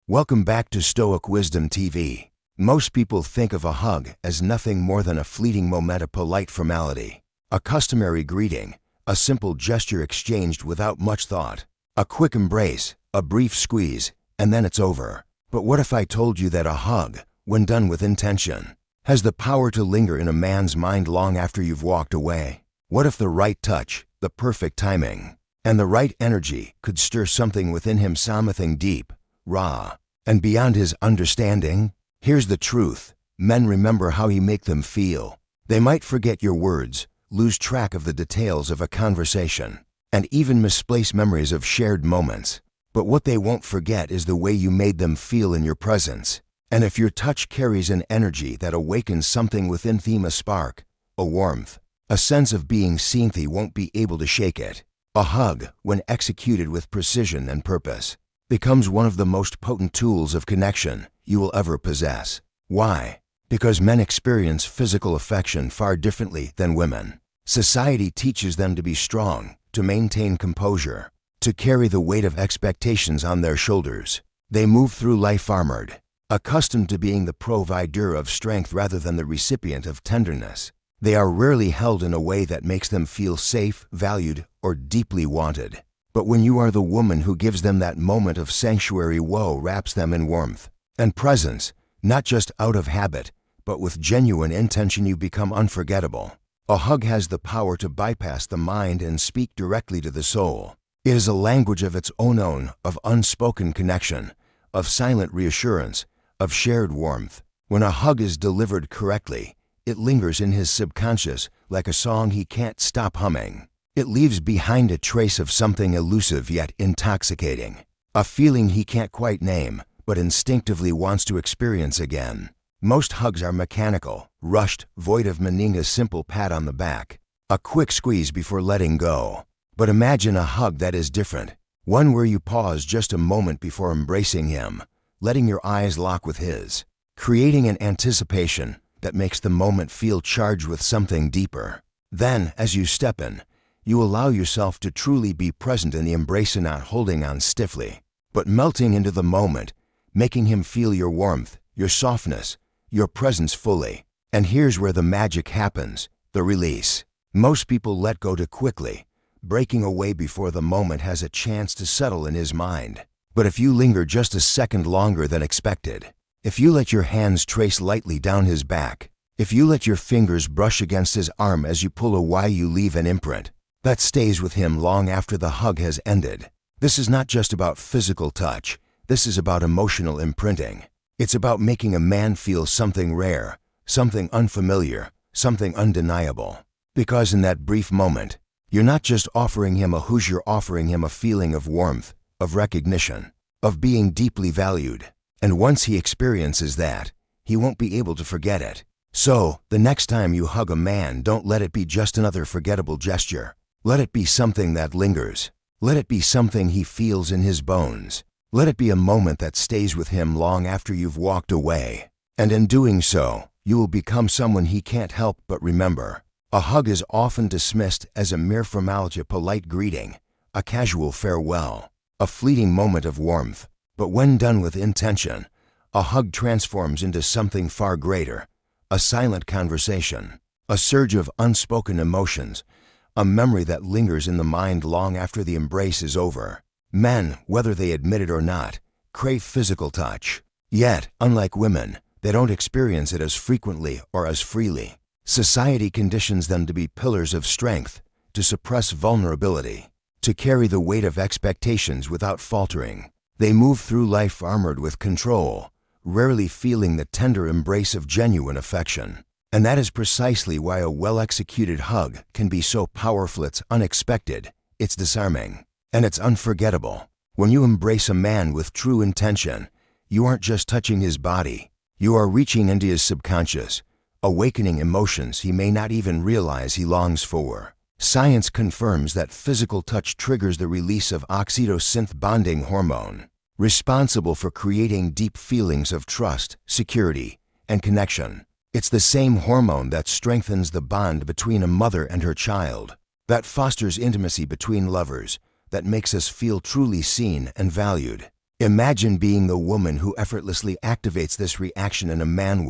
Welcome back to Stoic Wisdom TV. Most people think of a hug as nothing more than a fleeting moment, a polite formality, a customary greeting, a simple gesture exchanged without much thought, a quick embrace, a brief squeeze, and then it's over. But what if I told you that a hug, when done with intention, has the power to linger in a man's mind long after you've walked away? What if the right touch, the perfect timing, and the right energy could stir something within him, something deep, raw, and beyond his understanding? Here's the truth. Men remember how you make them feel. They might forget your words, lose track of the details of a conversation, and even misplace memories of shared moments. But what they won't forget is the way you made them feel in your presence. And if your touch carries an energy that awakens something within them, a spark, a warmth, a sense of being seen, they won't be able to shake it. A hug, when executed with precision and purpose, becomes one of the most potent tools of connection you will ever possess. Why? Because men experience physical affection far differently than women. Society teaches them to be strong, to maintain composure, to carry the weight of expectations on their shoulders. They move through life armored, accustomed to being the provider of strength rather than the recipient of tenderness. They are rarely held in a way that makes them feel safe, valued, or deeply wanted. But when you are the woman who gives them that moment of sanctuary, woe wraps them in warmth and presence, not just out of habit, but with genuine intention, you become unforgettable. A hug has the power to bypass the mind and speak directly to the soul. It is a language of its own, of unspoken connection, of silent reassurance, of shared warmth. When a hug is delivered correctly, it lingers in his subconscious like a song he can't stop humming. It leaves behind a trace of something elusive yet intoxicating, a feeling he can't quite name, but instinctively wants to experience again. Most hugs are mechanical, rushed, void of meaning, a simple pat on the back, a quick squeeze before letting go. But imagine a hug that is different, one where you pause just a moment before embracing him, letting your eyes lock with his, creating an anticipation that makes the moment feel charged with something deeper. Then, as you step in, you allow yourself to truly be present in the embrace, and not holding on stiffly, but melting into the moment, making him feel your warmth, your softness, your presence fully. And here's where the magic happens, the release. Most people let go too quickly, breaking away before the moment has a chance to settle in his mind. But if you linger just a second longer than expected, if you let your hands trace lightly down his back, if you let your fingers brush against his arm as you pull away, you leave an imprint that stays with him long after the hug has ended. This is not just about physical touch. This is about emotional imprinting. It's about making a man feel something rare, something unfamiliar, something undeniable. Because in that brief moment, you're not just offering him a hug, you're offering him a feeling of warmth, of recognition, of being deeply valued. And once he experiences that, he won't be able to forget it. So, the next time you hug a man, don't let it be just another forgettable gesture. Let it be something that lingers. Let it be something he feels in his bones. Let it be a moment that stays with him long after you've walked away. And in doing so, you will become someone he can't help but remember. A hug is often dismissed as a mere formality, a polite greeting, a casual farewell, a fleeting moment of warmth. But when done with intention, a hug transforms into something far greater, a silent conversation, a surge of unspoken emotions, a memory that lingers in the mind long after the embrace is over. Men, whether they admit it or not, crave physical touch. Yet, unlike women, they don't experience it as frequently or as freely. Society conditions them to be pillars of strength, to suppress vulnerability, to carry the weight of expectations without faltering. They move through life armored with control, rarely feeling the tender embrace of genuine affection. And that is precisely why a well-executed hug can be so powerful. It's unexpected, it's disarming, and it's unforgettable. When you embrace a man with true intention, you aren't just touching his body. You are reaching into his subconscious, awakening emotions he may not even realize he longs for. Science confirms that physical touch triggers the release of oxytocin, bonding hormone, responsible for creating deep feelings of trust, security, and connection. It's the same hormone that strengthens the bond between a mother and her child, that fosters intimacy between lovers, that makes us feel truly seen and valued. Imagine being the woman who effortlessly activates this reaction in a man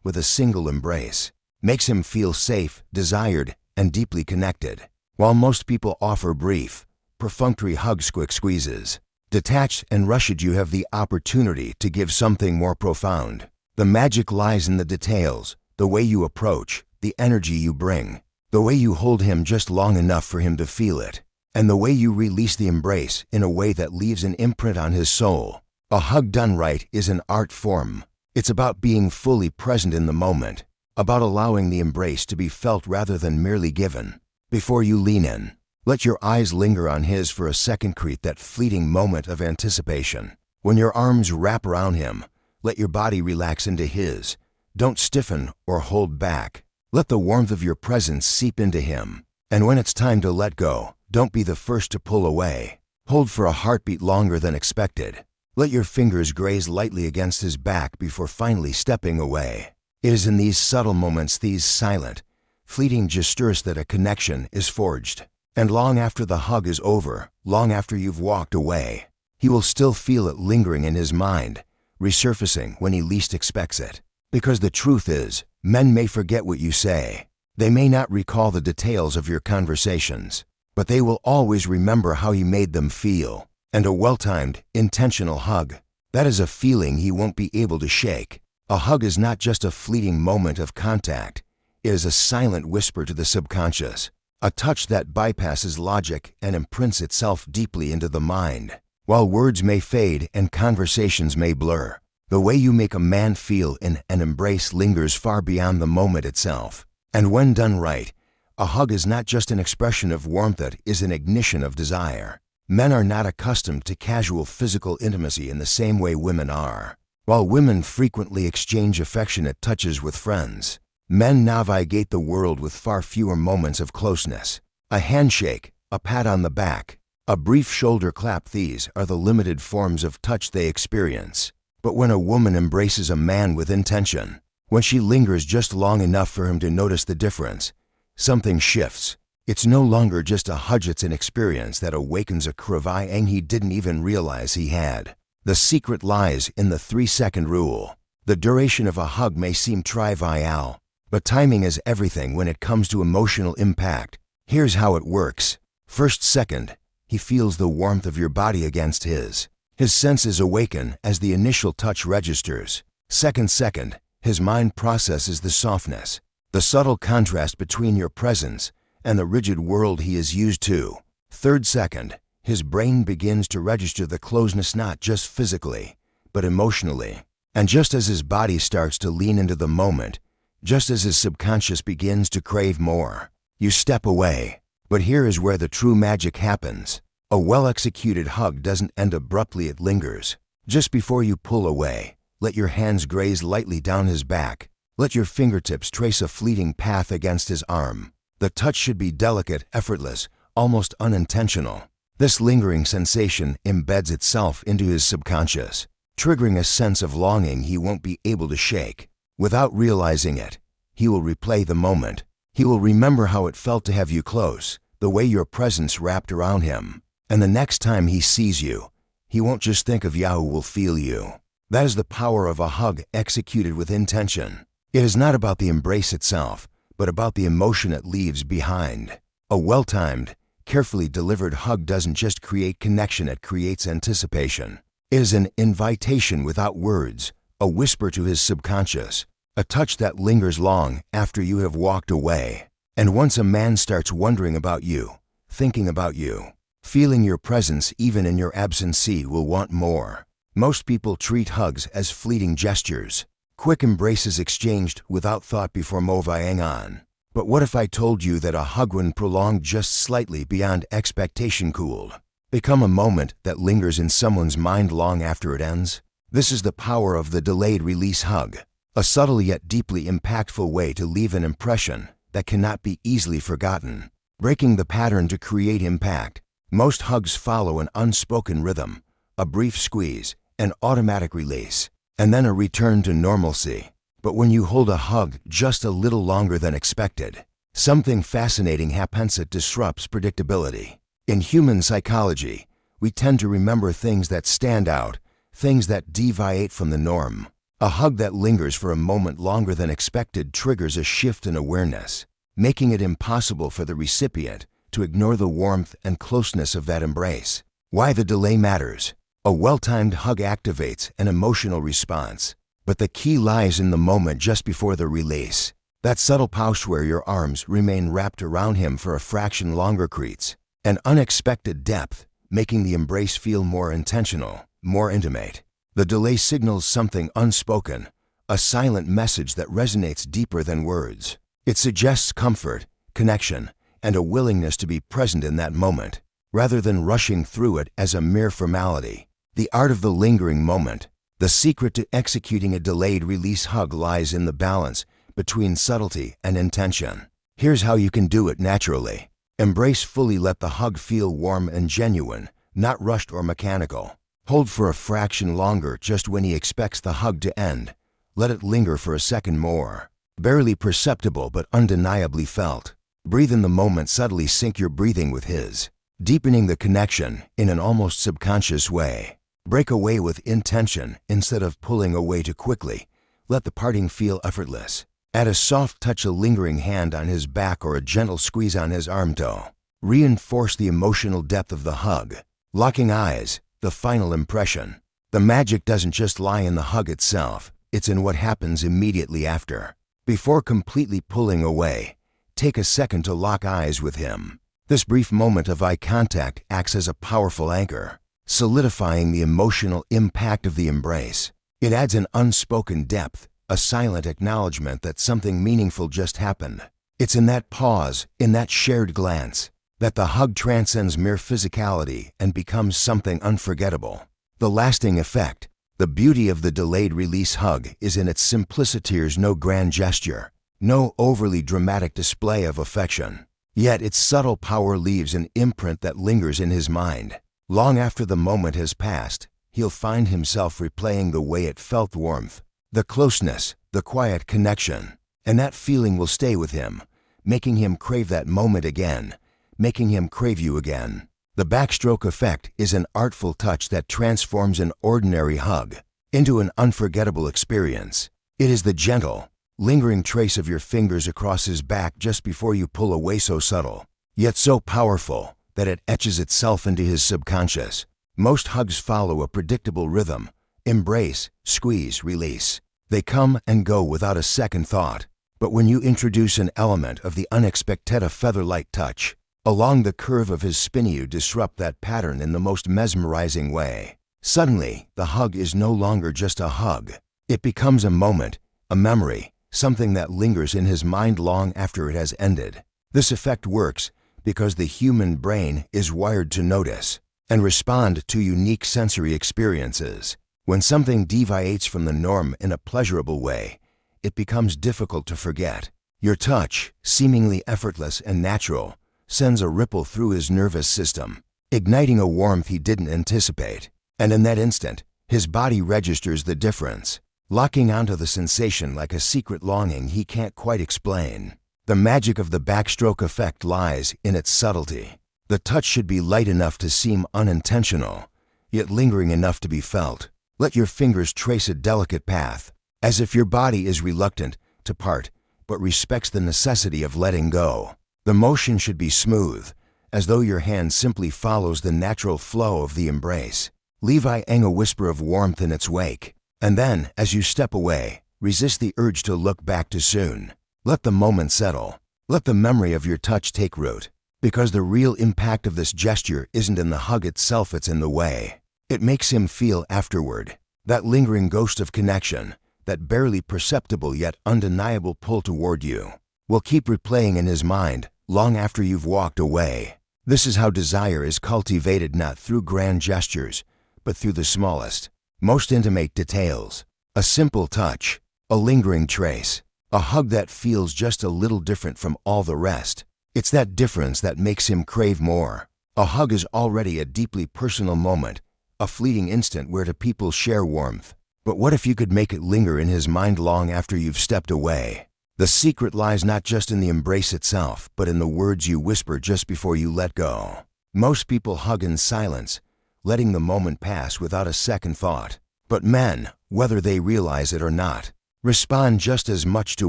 with a single embrace, makes him feel safe, desired, and deeply connected. While most people offer brief, perfunctory hugs, quick squeezes, detached and rushed, you have the opportunity to give something more profound. The magic lies in the details, the way you approach, the energy you bring, the way you hold him just long enough for him to feel it, and the way you release the embrace in a way that leaves an imprint on his soul. A hug done right is an art form. It's about being fully present in the moment, about allowing the embrace to be felt rather than merely given. Before you lean in, let your eyes linger on his for a second, create that fleeting moment of anticipation. When your arms wrap around him, let your body relax into his. Don't stiffen or hold back. Let the warmth of your presence seep into him. And when it's time to let go, don't be the first to pull away. Hold for a heartbeat longer than expected. Let your fingers graze lightly against his back before finally stepping away. It is in these subtle moments, these silent, fleeting gestures, that a connection is forged. And long after the hug is over, long after you've walked away, he will still feel it lingering in his mind, resurfacing when he least expects it. Because the truth is, men may forget what you say. They may not recall the details of your conversations, but they will always remember how you made them feel. And a well-timed, intentional hug, that is a feeling he won't be able to shake. A hug is not just a fleeting moment of contact. It is a silent whisper to the subconscious, a touch that bypasses logic and imprints itself deeply into the mind. While words may fade and conversations may blur, the way you make a man feel in an embrace lingers far beyond the moment itself. And when done right, a hug is not just an expression of warmth, it is an ignition of desire. Men are not accustomed to casual physical intimacy in the same way women are. While women frequently exchange affectionate touches with friends, men navigate the world with far fewer moments of closeness. A handshake, a pat on the back, a brief shoulder clap, these are the limited forms of touch they experience. But when a woman embraces a man with intention, when she lingers just long enough for him to notice the difference, something shifts. It's no longer just a hug, it's an experience that awakens a craving he didn't even realize he had. The secret lies in the 3-second rule. The duration of a hug may seem trivial, but timing is everything when it comes to emotional impact. Here's how it works. First second, he feels the warmth of your body against his. His senses awaken as the initial touch registers. Second, his mind processes the softness, the subtle contrast between your presence and the rigid world he is used to. Third second, his brain begins to register the closeness, not just physically, but emotionally. And just as his body starts to lean into the moment, just as his subconscious begins to crave more, you step away. But here is where the true magic happens. A well-executed hug doesn't end abruptly, it lingers. Just before you pull away, let your hands graze lightly down his back. Let your fingertips trace a fleeting path against his arm. The touch should be delicate, effortless, almost unintentional. This lingering sensation embeds itself into his subconscious, triggering a sense of longing he won't be able to shake. Without realizing it, he will replay the moment. He will remember how it felt to have you close, the way your presence wrapped around him. And the next time he sees you, he won't just think of you, he will feel you. That is the power of a hug executed with intention. It is not about the embrace itself, but about the emotion it leaves behind. A well-timed, carefully delivered hug doesn't just create connection, it creates anticipation. It is an invitation without words, a whisper to his subconscious, a touch that lingers long after you have walked away. And once a man starts wondering about you, thinking about you, feeling your presence even in your absence, he will want more. Most people treat hugs as fleeting gestures, quick embraces exchanged without thought before moving on. But what if I told you that a hug, when prolonged just slightly beyond expectation, could become a moment that lingers in someone's mind long after it ends? This is the power of the delayed release hug, a subtle yet deeply impactful way to leave an impression that cannot be easily forgotten. Breaking the pattern to create impact. Most hugs follow an unspoken rhythm, a brief squeeze, an automatic release, and then a return to normalcy. But when you hold a hug just a little longer than expected, something fascinating happens. It disrupts predictability. In human psychology, we tend to remember things that stand out, things that deviate from the norm. A hug that lingers for a moment longer than expected triggers a shift in awareness, making it impossible for the recipient to ignore the warmth and closeness of that embrace. Why the delay matters. A well-timed hug activates an emotional response, but the key lies in the moment just before the release. That subtle pause where your arms remain wrapped around him for a fraction longer creates an unexpected depth, making the embrace feel more intentional, more intimate. The delay signals something unspoken, a silent message that resonates deeper than words. It suggests comfort, connection, and a willingness to be present in that moment, rather than rushing through it as a mere formality. The art of the lingering moment. The secret to executing a delayed release hug lies in the balance between subtlety and intention. Here's how you can do it naturally. Embrace fully. Let the hug feel warm and genuine, not rushed or mechanical. Hold for a fraction longer just when he expects the hug to end. Let it linger for a second more. Barely perceptible but undeniably felt. Breathe in the moment. Subtly sync your breathing with his, deepening the connection in an almost subconscious way. Break away with intention instead of pulling away too quickly. Let the parting feel effortless. Add a soft touch, a lingering hand on his back or a gentle squeeze on his arm-toe. Reinforce the emotional depth of the hug. Locking eyes, the final impression. The magic doesn't just lie in the hug itself, it's in what happens immediately after. Before completely pulling away, take a second to lock eyes with him. This brief moment of eye contact acts as a powerful anchor, solidifying the emotional impact of the embrace. It adds an unspoken depth, a silent acknowledgement that something meaningful just happened. It's in that pause, in that shared glance, that the hug transcends mere physicality and becomes something unforgettable. The lasting effect. The beauty of the delayed release hug is in its simplicity. There's no grand gesture, no overly dramatic display of affection. Yet its subtle power leaves an imprint that lingers in his mind. Long after the moment has passed, he'll find himself replaying the way it felt: warmth, the closeness, the quiet connection. And that feeling will stay with him, making him crave that moment again, making him crave you again. The backstroke effect is an artful touch that transforms an ordinary hug into an unforgettable experience. It is the gentle, lingering trace of your fingers across his back just before you pull away, so subtle, yet so powerful that it etches itself into his subconscious. Most hugs follow a predictable rhythm: embrace, squeeze, release. They come and go without a second thought. But when you introduce an element of the unexpected, a feather-like touch along the curve of his spine, you disrupt that pattern in the most mesmerizing way. Suddenly, the hug is no longer just a hug. It becomes a moment, a memory, something that lingers in his mind long after it has ended. This effect works because the human brain is wired to notice and respond to unique sensory experiences. When something deviates from the norm in a pleasurable way, it becomes difficult to forget. Your touch, seemingly effortless and natural, sends a ripple through his nervous system, igniting a warmth he didn't anticipate. And in that instant, his body registers the difference, locking onto the sensation like a secret longing he can't quite explain. The magic of the backstroke effect lies in its subtlety. The touch should be light enough to seem unintentional, yet lingering enough to be felt. Let your fingers trace a delicate path, as if your body is reluctant to part, but respects the necessity of letting go. The motion should be smooth, as though your hand simply follows the natural flow of the embrace. Leave a whisper of warmth in its wake. And then, as you step away, resist the urge to look back too soon. Let the moment settle. Let the memory of your touch take root. Because the real impact of this gesture isn't in the hug itself, it's in the way it makes him feel afterward. That lingering ghost of connection, that barely perceptible yet undeniable pull toward you, will keep replaying in his mind long after you've walked away. This is how desire is cultivated, not through grand gestures, but through the smallest, most intimate details. A simple touch, a lingering trace, a hug that feels just a little different from all the rest. It's that difference that makes him crave more. A hug is already a deeply personal moment, a fleeting instant where two people share warmth. But what if you could make it linger in his mind long after you've stepped away? The secret lies not just in the embrace itself, but in the words you whisper just before you let go. Most people hug in silence, letting the moment pass without a second thought. But men, whether they realize it or not, respond just as much to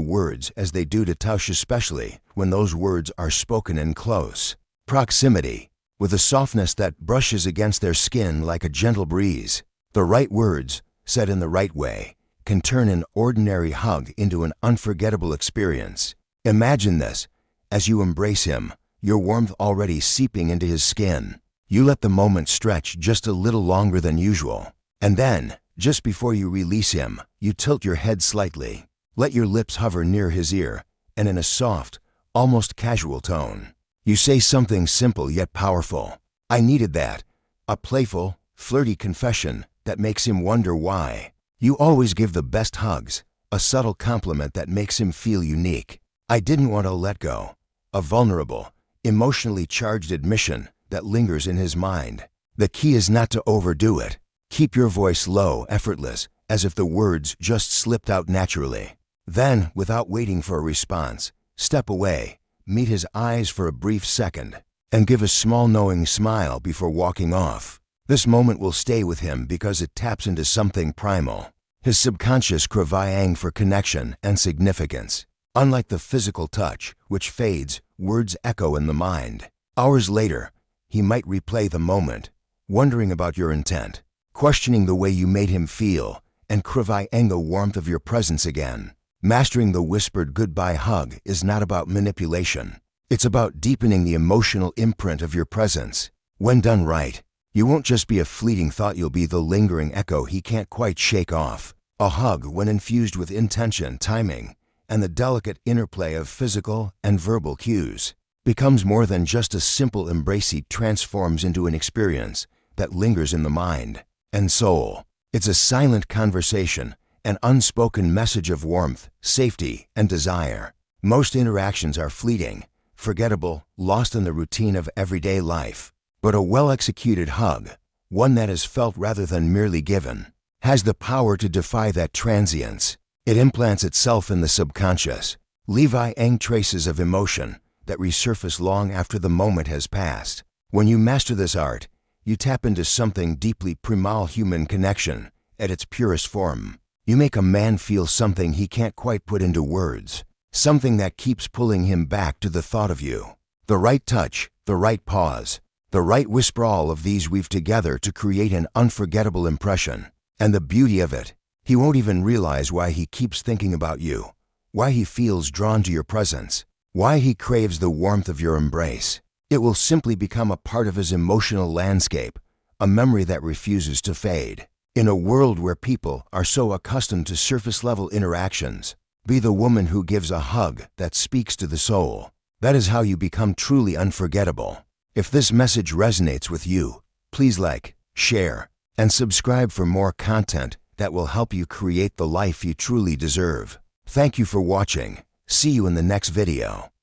words as they do to touch, especially when those words are spoken in close proximity, with a softness that brushes against their skin like a gentle breeze. The right words, said in the right way, can turn an ordinary hug into an unforgettable experience. Imagine this: as you embrace him, your warmth already seeping into his skin. You let the moment stretch just a little longer than usual. And then, just before you release him, you tilt your head slightly. Let your lips hover near his ear, and in a soft, almost casual tone, you say something simple yet powerful. I needed that. A playful, flirty confession that makes him wonder why. You always give the best hugs, a subtle compliment that makes him feel unique. I didn't want to let go. A vulnerable, emotionally charged admission that lingers in his mind. The key is not to overdo it. Keep your voice low, effortless, as if the words just slipped out naturally. Then, without waiting for a response, step away, meet his eyes for a brief second, and give a small knowing smile before walking off. This moment will stay with him because it taps into something primal, his subconscious craving for connection and significance. Unlike the physical touch, which fades, words echo in the mind. Hours later, he might replay the moment, wondering about your intent, questioning the way you made him feel, and craving the warmth of your presence again. Mastering the whispered goodbye hug is not about manipulation. It's about deepening the emotional imprint of your presence. When done right, you won't just be a fleeting thought, you'll be the lingering echo he can't quite shake off. A hug, when infused with intention, timing, and the delicate interplay of physical and verbal cues, becomes more than just a simple embrace. It transforms into an experience that lingers in the mind and soul. It's a silent conversation, an unspoken message of warmth, safety, and desire. Most interactions are fleeting, forgettable, lost in the routine of everyday life. But a well-executed hug, one that is felt rather than merely given, has the power to defy that transience. It implants itself in the subconscious, leaving traces of emotion that resurface long after the moment has passed. When you master this art, you tap into something deeply primal, human connection at its purest form. You make a man feel something he can't quite put into words, something that keeps pulling him back to the thought of you. The right touch, the right pause, the right whisper, all of these weave together to create an unforgettable impression. And the beauty of it, he won't even realize why he keeps thinking about you, why he feels drawn to your presence, why he craves the warmth of your embrace. It will simply become a part of his emotional landscape, a memory that refuses to fade. In a world where people are so accustomed to surface-level interactions, be the woman who gives a hug that speaks to the soul. That is how you become truly unforgettable. If this message resonates with you, please like, share, and subscribe for more content that will help you create the life you truly deserve. Thank you for watching. See you in the next video.